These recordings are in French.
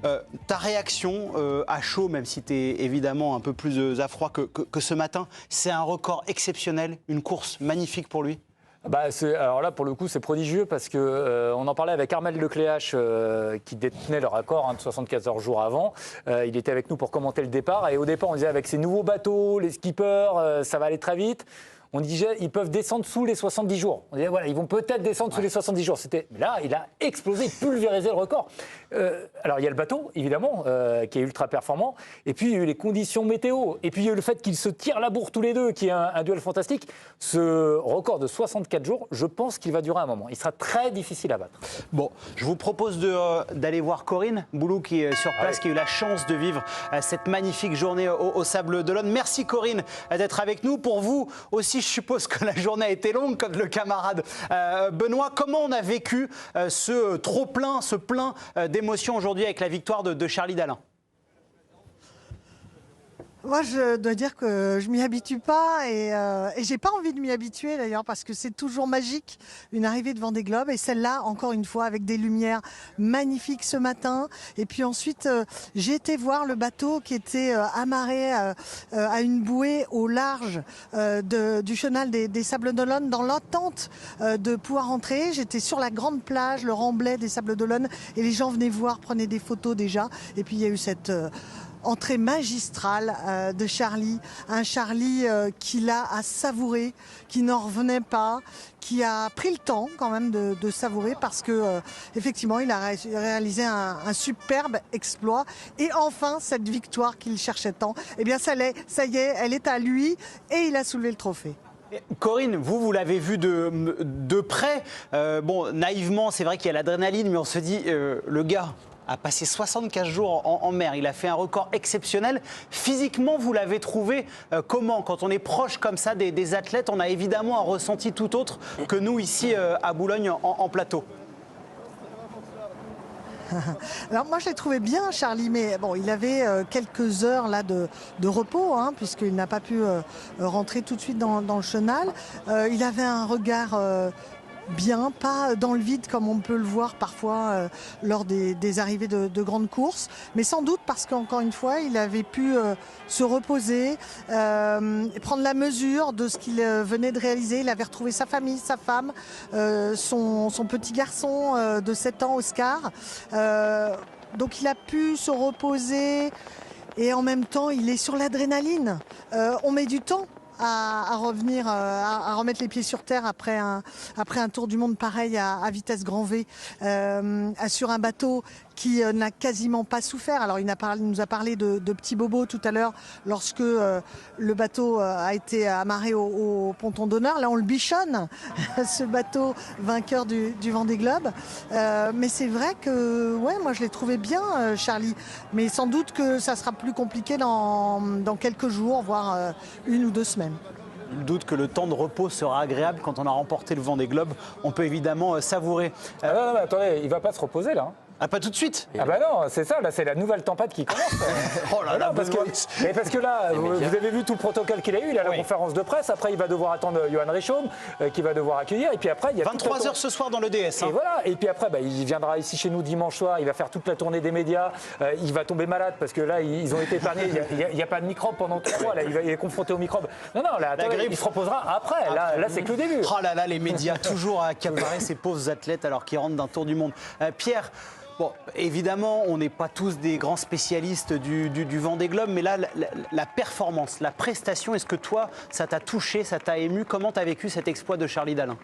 Ta réaction à chaud, même si tu es évidemment un peu plus à froid que ce matin, c'est un record exceptionnel, une course magnifique pour lui? Alors là, pour le coup, c'est prodigieux parce que on en parlait avec Armel Lecléache qui détenait le record de 74 jours avant. Il était avec nous pour commenter le départ. Et au départ, on disait avec ces nouveaux bateaux, les skippers, ça va aller très vite. On disait ils peuvent descendre sous les 70 jours. On disait voilà, ils vont peut-être descendre sous les 70 jours. Mais là, il a explosé, pulvérisé le record. Alors il y a le bateau, évidemment, qui est ultra performant. Et puis il y a eu les conditions météo. Et puis il y a eu le fait qu'ils se tirent la bourre tous les deux, qui est un duel fantastique. Ce record de 64 jours, je pense qu'il va durer un moment. Il sera très difficile à battre. Bon, je vous propose d'aller voir Corinne Boulou qui est sur place, qui a eu la chance de vivre cette magnifique journée au Sables d'Olonne. Merci Corinne d'être avec nous. Pour vous aussi, je suppose que la journée a été longue, comme le camarade Benoît. Comment on a vécu ce trop-plein, ce plein d'émotions aujourd'hui avec la victoire de Charlie Dalin? Moi, je dois dire que je m'y habitue pas et j'ai pas envie de m'y habituer d'ailleurs parce que c'est toujours magique une arrivée de Vendée Globe et celle-là encore une fois avec des lumières magnifiques ce matin et puis ensuite j'ai été voir le bateau qui était amarré à une bouée au large du chenal des Sables d'Olonne dans l'attente de pouvoir entrer. J'étais sur la grande plage, le remblai des Sables d'Olonne et les gens venaient voir, prenaient des photos déjà et puis il y a eu cette entrée magistrale de Charlie, un Charlie qui l'a à savourer, qui n'en revenait pas, qui a pris le temps quand même de savourer parce que effectivement il a réalisé un superbe exploit et enfin cette victoire qu'il cherchait tant, eh bien ça y est, elle est à lui et il a soulevé le trophée. Corinne, vous l'avez vu de près. Bon, naïvement, c'est vrai qu'il y a l'adrénaline, mais on se dit, le gars a passé 75 jours en mer. Il a fait un record exceptionnel. Physiquement, vous l'avez trouvé comment? Quand on est proche comme ça des athlètes, on a évidemment un ressenti tout autre que nous ici à Boulogne en plateau. Alors moi je l'ai trouvé bien Charlie, mais bon il avait quelques heures là de repos hein, puisqu'il n'a pas pu rentrer tout de suite dans le chenal. Il avait un regard bien, pas dans le vide comme on peut le voir parfois lors des arrivées de grandes courses, mais sans doute parce qu'encore une fois il avait pu se reposer, prendre la mesure de ce qu'il venait de réaliser. Il avait retrouvé sa famille, sa femme, son petit garçon de 7 ans, Oscar. Donc il a pu se reposer et en même temps il est sur l'adrénaline. On met du temps à revenir, à remettre les pieds sur terre après un tour du monde pareil à vitesse grand V sur un bateau qui n'a quasiment pas souffert. Alors il nous a parlé de petits bobos tout à l'heure lorsque le bateau a été amarré au ponton d'honneur. Là on le bichonne, ce bateau vainqueur du Vendée Globe. Mais c'est vrai que ouais, moi je l'ai trouvé bien Charlie. Mais sans doute que ça sera plus compliqué dans quelques jours, voire 1 ou 2 semaines. Nul doute que le temps de repos sera agréable quand on a remporté le Vendée Globe. On peut évidemment savourer. Non, mais attendez, il ne va pas se reposer là. Ah, pas tout de suite? Ah bah non, c'est ça, là c'est la nouvelle tempête qui commence. Oh là là, parce que là, vous avez vu tout le protocole qu'il a eu, il a la conférence de presse, après il va devoir attendre Johan Richomme, qui va devoir accueillir, et puis après il y a 23h ce soir dans le DS. Et voilà, et puis après il viendra ici chez nous dimanche soir, il va faire toute la tournée des médias, il va tomber malade parce que là ils ont été épargnés, il n'y a pas de microbes pendant 3 mois, là il est confronté aux microbes. Non, là, il se reposera après, là c'est que le début. Oh là là, les médias toujours à accaparer ces pauvres athlètes alors qu'ils rentrent d'un tour du monde. Pierre, bon, évidemment, on n'est pas tous des grands spécialistes du Vendée Globe, mais là, la performance, la prestation, est-ce que toi, ça t'a touché, ça t'a ému? Comment t'as vécu cet exploit de Charlie Dalin?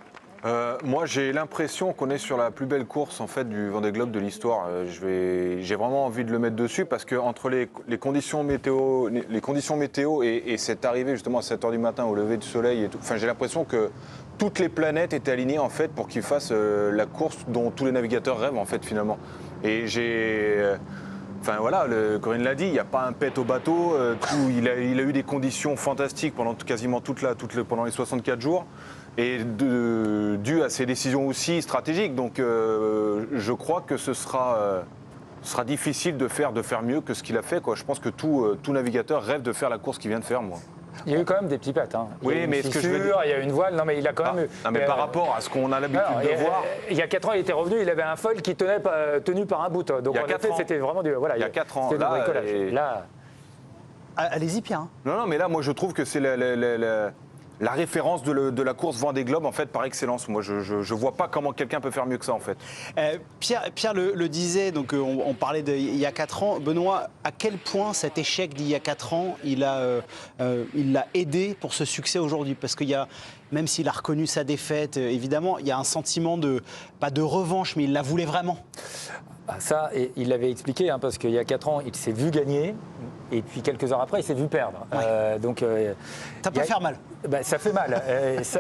Moi, j'ai l'impression qu'on est sur la plus belle course en fait du Vendée Globe de l'histoire. J'ai vraiment envie de le mettre dessus parce que entre les conditions météo, et cette arrivée justement à 7h du matin au lever du soleil et tout, enfin, j'ai l'impression que toutes les planètes étaient alignées en fait pour qu'il fasse la course dont tous les navigateurs rêvent en fait finalement. Et enfin voilà, Corinne l'a dit, il n'y a pas un pet au bateau. Il a eu des conditions fantastiques pendant quasiment pendant les 64 jours. Et dû à ses décisions aussi stratégiques. Donc je crois que ce sera difficile de faire mieux que ce qu'il a fait, quoi. Je pense que tout navigateur rêve de faire la course qu'il vient de faire, moi. Il y a eu quand même des petits pets. Hein. Oui, il y a eu mais une ce que je veux fissure, dire- il y a eu une voile. Non, mais il a quand même eu. Non, mais par rapport à ce qu'on a l'habitude Alors, de voir. Il y a 4 ans, il était revenu, il avait un foil qui tenu par un bout. Donc Il y a en 4 effet, ans. c'était vraiment du. Voilà, Il y a 4 ans, c'était du là, bricolage. et- Là, Allez-y, Pierre. Hein. Non, mais là, moi, je trouve que c'est la référence de la course Vendée Globe, en fait, par excellence. Moi, je vois pas comment quelqu'un peut faire mieux que ça, en fait. Pierre le disait, donc on parlait d'il y a 4 ans. Benoît, à quel point cet échec d'il y a 4 ans, il l'a aidé pour ce succès aujourd'hui? Parce qu'il y a, même s'il a reconnu sa défaite, évidemment, il y a un sentiment pas de revanche, mais il la voulait vraiment. ça, et il l'avait expliqué, hein, parce qu'il y a 4 ans, il s'est vu gagner. Et puis quelques heures après, il s'est vu perdre. Ouais. Ça peut faire mal. Ça fait mal.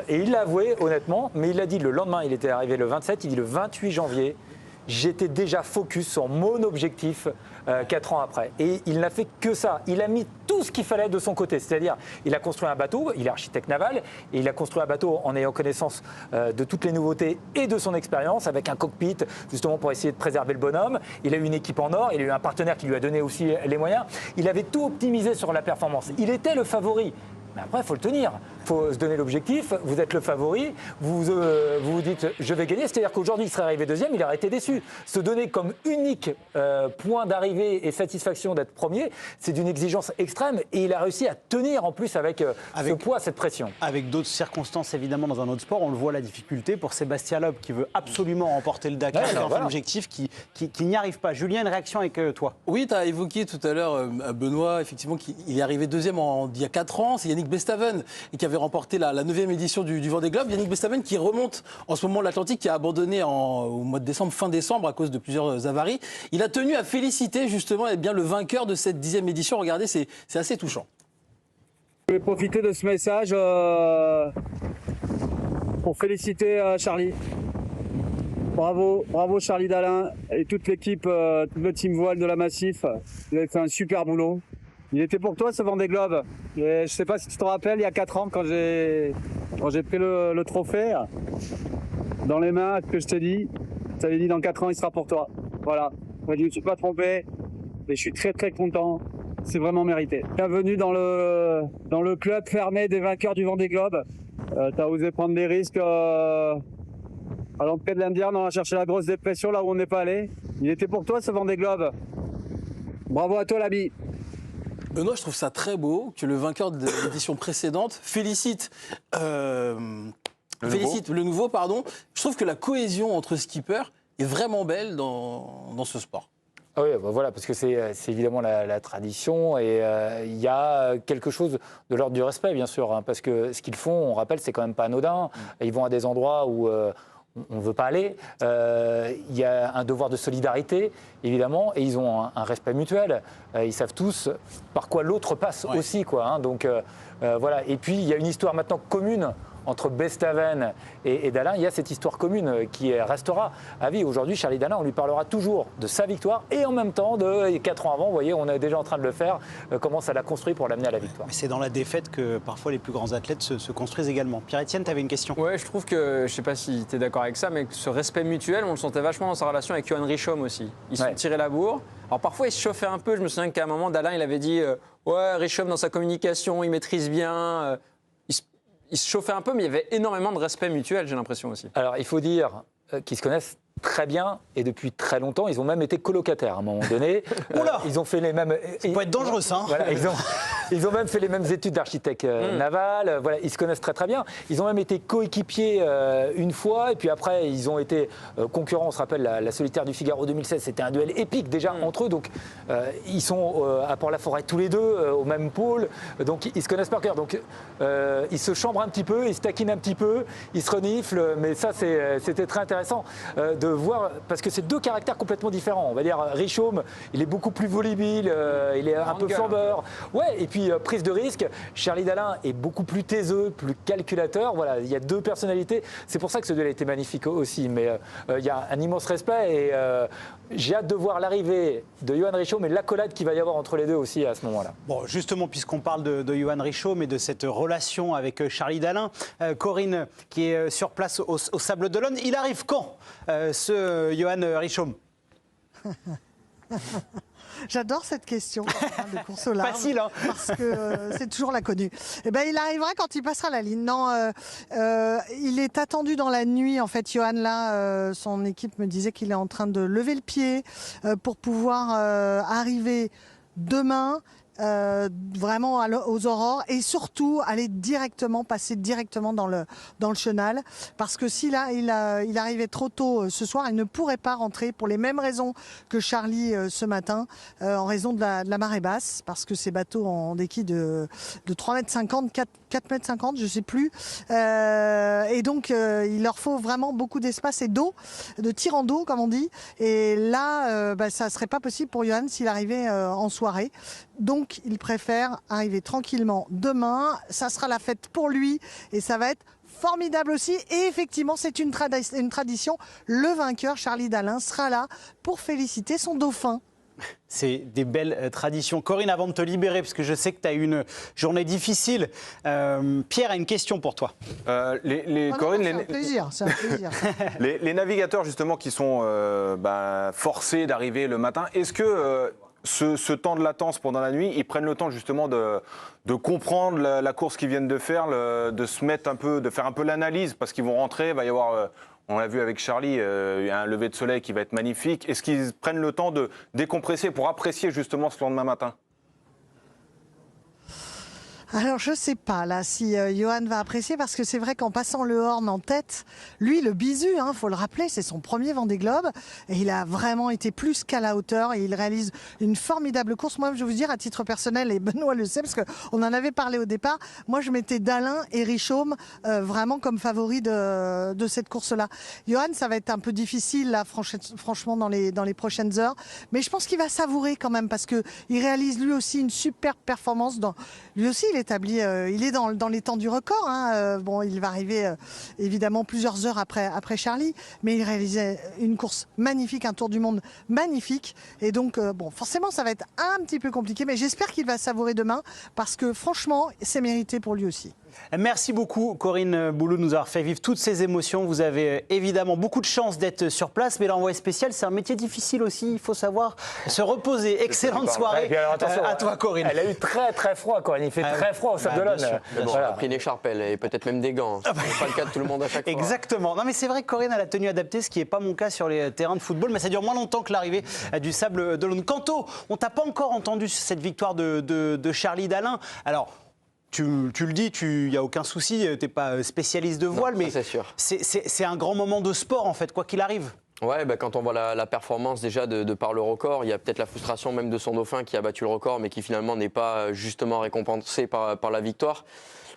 Et il l'a avoué, honnêtement, mais il l'a dit le lendemain, il était arrivé le 27, il dit le 28 janvier, j'étais déjà focus sur mon objectif 4 ans après. Et il n'a fait que ça. Il a mis tout ce qu'il fallait de son côté. C'est-à-dire, il a construit un bateau, il est architecte naval, et il a construit un bateau en ayant connaissance de toutes les nouveautés et de son expérience, avec un cockpit, justement pour essayer de préserver le bonhomme. Il a eu une équipe en or, il a eu un partenaire qui lui a donné aussi les moyens. Il avait tout optimisé sur la performance. Il était le favori. Mais après, il faut le tenir. Il faut se donner l'objectif. Vous êtes le favori. Vous vous dites, je vais gagner. C'est-à-dire qu'aujourd'hui, il serait arrivé deuxième, il aurait été déçu. Se donner comme unique point d'arrivée et satisfaction d'être premier, c'est d'une exigence extrême. Et il a réussi à tenir en plus avec ce poids, cette pression. Avec d'autres circonstances, évidemment, dans un autre sport, on le voit, la difficulté pour Sébastien Loeb qui veut absolument remporter le Dakar. C'est un objectif qui n'y arrive pas. Julien, une réaction avec toi? Oui, tu as évoqué tout à l'heure, Benoît, effectivement, qu'il est arrivé deuxième il y a 4 ans. C'est Yannick Bestaven qui avait remporté la 9e édition du Vendée Globe. Yannick Bestaven qui remonte en ce moment l'Atlantique, qui a abandonné au mois de décembre, fin décembre, à cause de plusieurs avaries. Il a tenu à féliciter justement le vainqueur de cette 10e édition. Regardez, c'est assez touchant. Je vais profiter de ce message pour féliciter Charlie. Bravo Charlie Dalin et toute l'équipe, tout le team voile de la Massif. Vous avez fait un super boulot. Il était pour toi ce Vendée Globe. Et je ne sais pas si tu te rappelles, il y a 4 ans, quand j'ai pris le trophée dans les mains, ce que je t'ai dit, tu t'avais dit dans 4 ans, il sera pour toi. Voilà. Moi, je ne me suis pas trompé et je suis très très content. C'est vraiment mérité. Bienvenue dans le club fermé des vainqueurs du Vendée Globe. Tu as osé prendre des risques à l'entrée de l'Indienne, on a cherché la grosse dépression là où on n'est pas allé. Il était pour toi ce Vendée Globe. Bravo à toi l'ami. Benoît, je trouve ça très beau que le vainqueur de l'édition précédente félicite le nouveau. Je trouve que la cohésion entre skippers est vraiment belle dans ce sport. Ah oui, voilà, parce que c'est évidemment la tradition et il y a quelque chose de l'ordre du respect, bien sûr, hein, parce que ce qu'ils font, on rappelle, c'est quand même pas anodin. Ils vont à des endroits où on ne veut pas aller. Il y a un devoir de solidarité, évidemment, et ils ont un respect mutuel. Ils savent tous par quoi l'autre passe aussi, quoi. Hein, donc voilà. Et puis il y a une histoire maintenant commune entre Bestaven et Dalin. Il y a cette histoire commune qui restera à vie. Aujourd'hui, Charlie Dalin, on lui parlera toujours de sa victoire et en même temps de 4 ans avant. Vous voyez, on est déjà en train de le faire. Comment ça l'a construit pour l'amener à la victoire. Mais c'est dans la défaite que parfois les plus grands athlètes se construisent également. Pierre-Etienne, tu avais une question? Ouais, je trouve que, je ne sais pas si tu es d'accord avec ça, mais que ce respect mutuel, on le sentait vachement dans sa relation avec Johan Richomme aussi. Ils se sont tirés la bourre. Alors parfois, ils se chauffaient un peu. Je me souviens qu'à un moment, Dalin, il avait dit ouais, Richomme, dans sa communication, il maîtrise bien. Ils se chauffaient un peu, mais il y avait énormément de respect mutuel, j'ai l'impression aussi. Alors, il faut dire qu'ils se connaissent très bien et depuis très longtemps. Ils ont même été colocataires à un moment donné. Oula ils ont fait les mêmes. Ça peut être dangereux, ça. Hein. Voilà, ils ont même fait les mêmes études d'architecte naval. Voilà, ils se connaissent très très bien. Ils ont même été coéquipiers une fois et puis après ils ont été concurrents. On se rappelle la Solitaire du Figaro 2016. C'était un duel épique déjà entre eux. Donc ils sont à Port-la-Forêt tous les deux au même pôle. Donc ils se connaissent par cœur. Donc ils se chambrent un petit peu, ils se taquinent un petit peu, ils se reniflent. Mais ça c'était très intéressant de voir, parce que c'est deux caractères complètement différents. On va dire, Richomme, il est beaucoup plus volubile, il est un peu flambeur. Ouais, et puis prise de risque. Charlie Dalin est beaucoup plus taiseux, plus calculateur. Voilà, il y a deux personnalités. C'est pour ça que ce duel a été magnifique aussi. Mais il y a un immense respect et j'ai hâte de voir l'arrivée de Johan Richomme et l'accolade qu'il va y avoir entre les deux aussi à ce moment-là. Bon, justement, puisqu'on parle de Johan Richomme et de cette relation avec Charlie Dalin, Corinne, qui est sur place au Sable d'Olonne, il arrive quand ce Johan Richomme? J'adore cette question de course au large. Facile, hein. Parce que c'est toujours la connue. Eh ben, il arrivera quand il passera la ligne. Non, il est attendu dans la nuit. En fait, Johan, là, son équipe me disait qu'il est en train de lever le pied pour pouvoir arriver demain. Vraiment aux aurores et surtout passer directement dans le chenal, parce que si là il arrivait trop tôt ce soir, il ne pourrait pas rentrer pour les mêmes raisons que Charlie ce matin, en raison de la marée basse, parce que ces bateaux en des quilles de 3,50 m, 4,50 m, je sais plus, et donc il leur faut vraiment beaucoup d'espace et d'eau, de tirant d'eau comme on dit, et là ça serait pas possible pour Johan s'il arrivait en soirée. Donc, il préfère arriver tranquillement demain. Ça sera la fête pour lui et ça va être formidable aussi. Et effectivement, c'est une tradition. Le vainqueur, Charlie Dalin, sera là pour féliciter son dauphin. C'est des belles traditions. Corinne, avant de te libérer, parce que je sais que tu as eu une journée difficile, Pierre a une question pour toi. Corinne, c'est un plaisir. les navigateurs, justement, qui sont forcés d'arriver le matin, est-ce que ce temps de latence pendant la nuit, ils prennent le temps justement de comprendre la course qu'ils viennent de faire, de se mettre un peu, de faire un peu l'analyse, parce qu'ils vont rentrer, il va y avoir, on l'a vu avec Charlie, il y a un lever de soleil qui va être magnifique. Est-ce qu'ils prennent le temps de décompresser pour apprécier justement ce lendemain matin ? Alors, je ne sais pas là si Johan va apprécier, parce que c'est vrai qu'en passant le Horn en tête, lui, le Bisu, faut le rappeler, c'est son premier Vendée Globe et il a vraiment été plus qu'à la hauteur et il réalise une formidable course. Moi, je vais vous dire, à titre personnel, et Benoît le sait, parce qu'on en avait parlé au départ, moi, je mettais Dalin et Richaume vraiment comme favoris de cette course-là. Johan, ça va être un peu difficile, là, franchement, dans les prochaines heures, mais je pense qu'il va savourer quand même, parce qu'il réalise lui aussi une super performance. Lui aussi, il est dans les temps du record. Bon, il va arriver évidemment plusieurs heures après Charlie, mais il réalisait une course magnifique, un tour du monde magnifique. Et donc, forcément, ça va être un petit peu compliqué, mais j'espère qu'il va savourer demain, parce que franchement, c'est mérité pour lui aussi. Merci beaucoup, Corinne Boulou, de nous avoir fait vivre toutes ces émotions. Vous avez évidemment beaucoup de chance d'être sur place, mais l'envoyé spécial, c'est un métier difficile aussi. Il faut savoir se reposer. Excellente soirée à toi, Corinne. Elle a eu très très froid, Corinne. Il fait très froid au Sable d'Olonne. Elle a pris une écharpe, et peut-être même des gants. Ce n'est pas le cas de tout le monde à chaque fois. Exactement. Non, mais c'est vrai que Corinne a la tenue adaptée, ce qui n'est pas mon cas sur les terrains de football, mais ça dure moins longtemps que l'arrivée du Sable d'Olonne. Quanto, on t'a pas encore entendu sur cette victoire de Charlie Dalin. Alors, tu le dis, il n'y a aucun souci, tu n'es pas spécialiste de voile, mais c'est un grand moment de sport, en fait, quoi qu'il arrive. Ouais, quand on voit la performance déjà de par le record, il y a peut-être la frustration même de son dauphin qui a battu le record, mais qui finalement n'est pas justement récompensé par la victoire.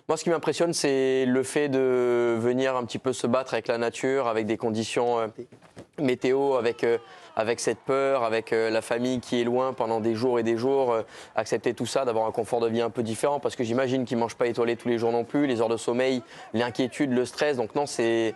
Moi, ce qui m'impressionne, c'est le fait de venir un petit peu se battre avec la nature, avec des conditions météo, avec cette peur, avec la famille qui est loin pendant des jours et des jours, accepter tout ça, d'avoir un confort de vie un peu différent, parce que j'imagine qu'ils ne mangent pas étoilé tous les jours non plus, les heures de sommeil, l'inquiétude, le stress. Donc non, c'est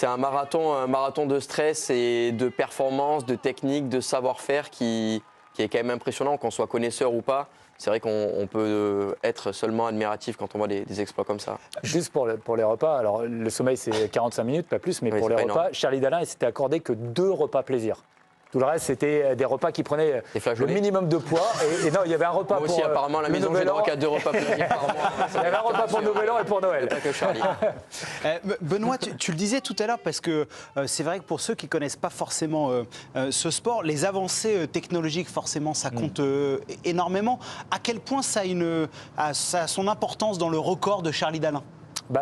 un marathon de stress et de performance, de technique, de savoir-faire qui est quand même impressionnant, qu'on soit connaisseur ou pas. C'est vrai qu'on peut être seulement admiratif quand on voit des exploits comme ça. Juste pour les repas, alors le sommeil c'est 45 minutes, pas plus, mais pour les repas, énorme. Charlie Dalin, il s'était accordé que 2 repas plaisir. Tout le reste, c'était des repas qui prenaient le minimum de poids. Et non, il y avait un repas Moi aussi, pour apparemment, la maison, j'ai droit qu'à 2 repas plaisir par mois. Il y avait un repas pour Nouvel An et pour Noël. Pas que Charlie. Benoît, tu le disais tout à l'heure, parce que c'est vrai que pour ceux qui ne connaissent pas forcément ce sport, les avancées technologiques, forcément, ça compte énormément. À quel point ça a son importance dans le record de Charlie Dalin ?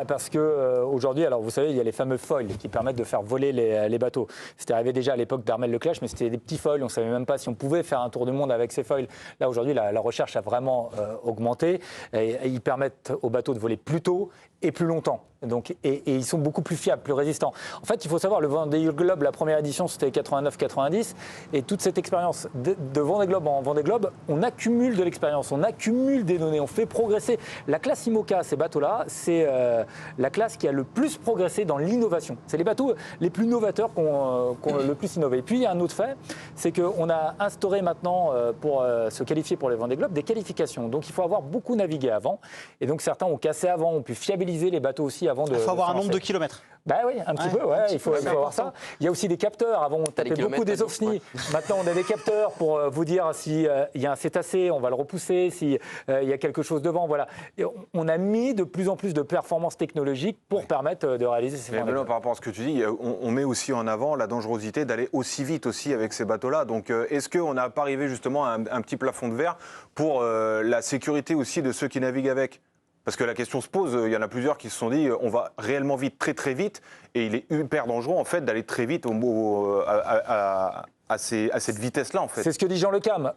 Parce que aujourd'hui, alors vous savez, il y a les fameux foils qui permettent de faire voler les bateaux. C'était arrivé déjà à l'époque d'Armel Lecléache, mais c'était des petits foils. On ne savait même pas si on pouvait faire un tour du monde avec ces foils. Là, aujourd'hui, la recherche a vraiment augmenté. Et ils permettent aux bateaux de voler plus tôt et plus longtemps. Donc, et ils sont beaucoup plus fiables, plus résistants. En fait, il faut savoir, le Vendée Globe, la première édition, c'était 89-90. Et toute cette expérience de Vendée Globe en Vendée Globe, on accumule de l'expérience, on accumule des données, on fait progresser. La classe IMOCA, ces bateaux-là, c'est la classe qui a le plus progressé dans l'innovation. C'est les bateaux les plus novateurs qui ont le plus innové. Et puis, il y a un autre fait, c'est qu'on a instauré maintenant, pour se qualifier pour les Vendée Globe, des qualifications. Donc, il faut avoir beaucoup navigué avant. Et donc, certains ont cassé avant, ont pu fiabiliser modéliser les bateaux aussi avant de. Il faut avoir un nombre de lancer. kilomètres. Bah oui, un petit peu, il faut avoir ça. Il y a aussi des capteurs. Avant, on tapait beaucoup des ovnis. Maintenant, on a des capteurs pour vous dire s'il y a un cétacé, on va le repousser, s'il y a quelque chose devant. Voilà. Et on a mis de plus en plus de performances technologiques pour permettre de réaliser ces Mais Vendée Globe. par rapport à ce que tu dis, on met aussi en avant la dangerosité d'aller aussi vite aussi avec ces bateaux-là. Donc, est-ce qu'on n'a pas arrivé justement à un petit plafond de verre pour la sécurité aussi de ceux qui naviguent avec ? Parce que la question se pose, il y en a plusieurs qui se sont dit on va réellement vite, très très vite, et il est hyper dangereux en fait d'aller très vite à cette vitesse-là en fait. C'est ce que dit Jean Le Cam.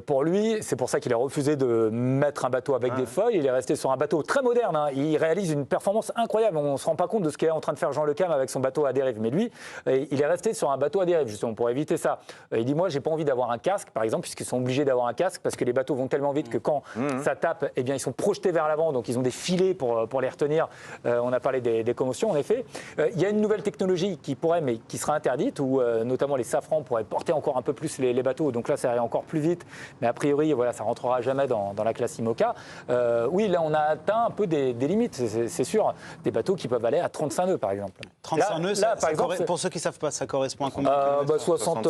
Pour lui, c'est pour ça qu'il a refusé de mettre un bateau avec des feuilles. Il est resté sur un bateau très moderne. Il réalise une performance incroyable. On ne se rend pas compte de ce qu'est en train de faire Jean Le Cam avec son bateau à dérive. Mais lui, il est resté sur un bateau à dérive, justement, pour éviter ça. Il dit, moi, j'ai pas envie d'avoir un casque, par exemple, puisqu'ils sont obligés d'avoir un casque, parce que les bateaux vont tellement vite que quand ça tape, eh bien, ils sont projetés vers l'avant, donc ils ont des filets pour les retenir. On a parlé des commotions, en effet. Il y a une nouvelle technologie qui pourrait, mais qui sera interdite, où notamment les safrans pourraient porter encore un peu plus les bateaux, donc là ça irait encore plus vite, mais a priori voilà, ça rentrera jamais dans la classe IMOCA. Oui, là on a atteint un peu des limites, c'est sûr, des bateaux qui peuvent aller à 35 nœuds par exemple. 35 nœuds, par exemple, pour ceux qui ne savent pas, ça correspond à combien de kilomètres 60,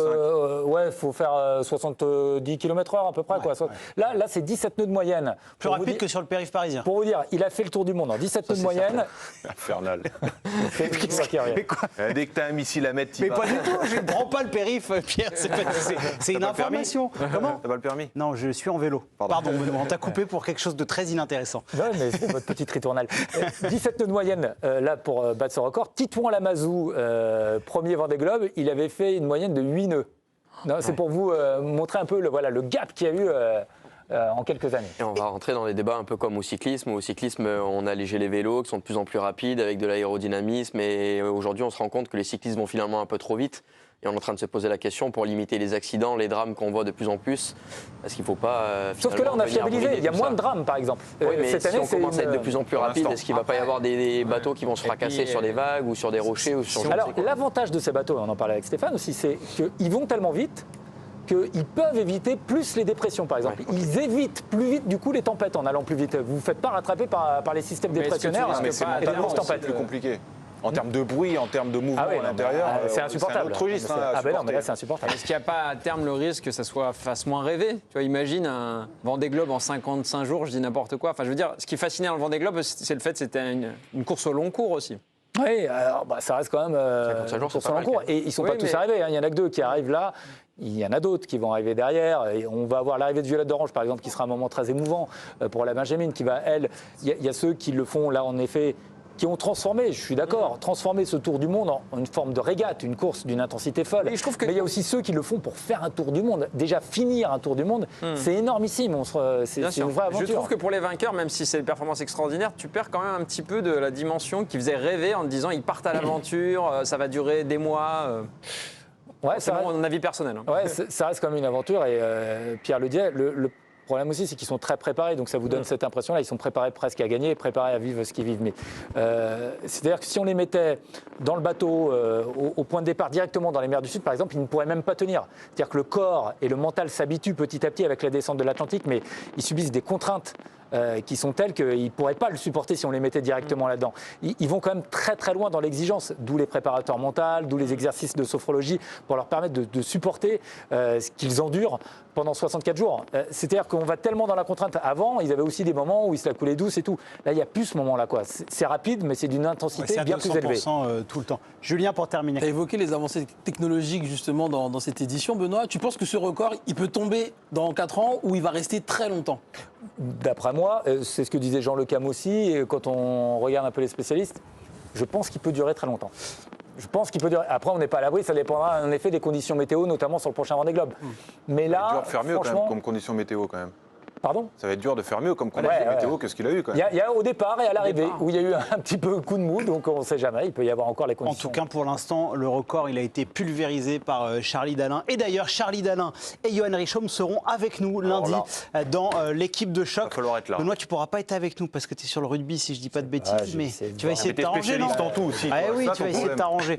il faut faire 70 km/h à peu près. Là c'est 17 nœuds de moyenne. Plus rapide que sur le périph' parisien. Pour vous dire, il a fait le tour du monde en 17 nœuds de moyenne. Infernal. C'est qui revient. Dès que tu as un missile à mettre, tu Mais pas du tout, je ne prends pas le périph', Pierre, c'est une information. Comment ? T'as pas le permis ? Non, je suis en vélo. Pardon, Benoît, on t'a coupé pour quelque chose de très inintéressant. Non, mais c'est votre petite ritournelle. 17 nœuds de moyenne, là, pour battre ce record. Titouan Lamazou, premier Vendée Globe, il avait fait une moyenne de 8 nœuds. C'est pour vous montrer un peu le gap qu'il y a eu en quelques années. Et on va rentrer dans des débats un peu comme au cyclisme. Au cyclisme, on a allégé les vélos qui sont de plus en plus rapides avec de l'aérodynamisme. Et aujourd'hui, on se rend compte que les cyclistes vont finalement un peu trop vite. Et on est en train de se poser la question pour limiter les accidents, les drames qu'on voit de plus en plus. Parce qu'il ne faut pas. Sauf que là, on a fiabilisé. Il y a moins de drames, par exemple. Oui, mais cette année, si on commence à être de plus en plus rapide, est-ce qu'il ne va pas y avoir des bateaux qui vont se fracasser sur des vagues ou sur des rochers ou sur Alors, l'avantage de ces bateaux, on en parlait avec Stéphane aussi, c'est qu'ils vont tellement vite qu'ils peuvent éviter plus les dépressions, par exemple. Ils évitent plus vite, du coup, les tempêtes en allant plus vite. Vous ne vous faites pas rattraper par les systèmes dépressionnaires mais c'est et les grosses tempêtes. plus compliqué. En termes de bruit, en termes de mouvement à l'intérieur, c'est insupportable. C'est un autre registre. Non, mais là, c'est insupportable. Est-ce qu'il n'y a pas à terme le risque que ça fasse moins rêver ? Tu vois, imagine un Vendée Globe en 55 jours, je dis n'importe quoi. Enfin, je veux dire, ce qui est fascinant dans le Vendée Globe, c'est le fait que c'était une course au long cours aussi. Oui, alors, ça reste quand même une course au long cours. Et ils ne sont pas tous arrivés. Il y en a que 2 qui arrivent là. Il y en a d'autres qui vont arriver derrière. Et on va avoir l'arrivée de Violette d'Orange, par exemple, qui sera un moment très émouvant pour la Benjamin, qui va, elle... Il y a ceux qui le font, là, en effet, qui ont transformé, je suis d'accord, transformé ce Tour du Monde en une forme de régate, une course d'une intensité folle. Mais il y a aussi ceux qui le font pour faire un Tour du Monde. Déjà, finir un Tour du Monde, c'est énormissime. C'est une vraie aventure. Je trouve que pour les vainqueurs, même si c'est une performance extraordinaire, tu perds quand même un petit peu de la dimension qui faisait rêver en te disant ils partent à l'aventure, ça va durer des mois. Ouais, c'est mon avis personnel. Ouais, ça reste quand même une aventure. Et Pierre le disait, le problème aussi, c'est qu'ils sont très préparés, donc ça vous donne cette impression-là. Ils sont préparés presque à gagner et préparés à vivre ce qu'ils vivent. Mais c'est-à-dire que si on les mettait dans le bateau, au point de départ, directement dans les mers du Sud, par exemple, ils ne pourraient même pas tenir. C'est-à-dire que le corps et le mental s'habituent petit à petit avec la descente de l'Atlantique, mais ils subissent des contraintes qui sont telles qu'ils ne pourraient pas le supporter si on les mettait directement là-dedans. Ils vont quand même très très loin dans l'exigence, d'où les préparateurs mentaux, d'où les exercices de sophrologie pour leur permettre de supporter ce qu'ils endurent pendant 64 jours. C'est-à-dire qu'on va tellement dans la contrainte. Avant, ils avaient aussi des moments où ils se la coulaient douce et tout. Là, il n'y a plus ce moment-là. C'est rapide, mais c'est d'une intensité bien plus élevée. Tout le temps. Julien, pour terminer. Tu as évoqué les avancées technologiques justement dans cette édition. Benoît, tu penses que ce record, il peut tomber dans 4 ans ou il va rester très longtemps ? D'après moi, c'est ce que disait Jean Le Cam aussi, et quand on regarde un peu les spécialistes, je pense qu'il peut durer très longtemps. Je pense qu'il peut durer. Après, on n'est pas à l'abri, ça dépendra en effet des conditions météo, notamment sur le prochain Vendée Globe. Mais là, c'est dur de faire mieux quand même, comme conditions météo quand même. Pardon ? Ça va être dur de faire mieux comme conditions météo que ce qu'il a eu quand même. Il y a au départ et à l'arrivée où il y a eu un petit peu coup de mou, donc on ne sait jamais, il peut y avoir encore les conditions. En tout cas, pour l'instant, le record, il a été pulvérisé par Charlie Dalin. Et d'ailleurs, Charlie Dalin et Johan Richomme seront avec nous lundi dans l'équipe de choc. Il va falloir être là. Benoît, tu ne pourras pas être avec nous parce que tu es sur le rugby, si je ne dis pas de bêtises, mais tu vas essayer de t'arranger, non ? en tout aussi. Ah oui, tu vas essayer de t'arranger.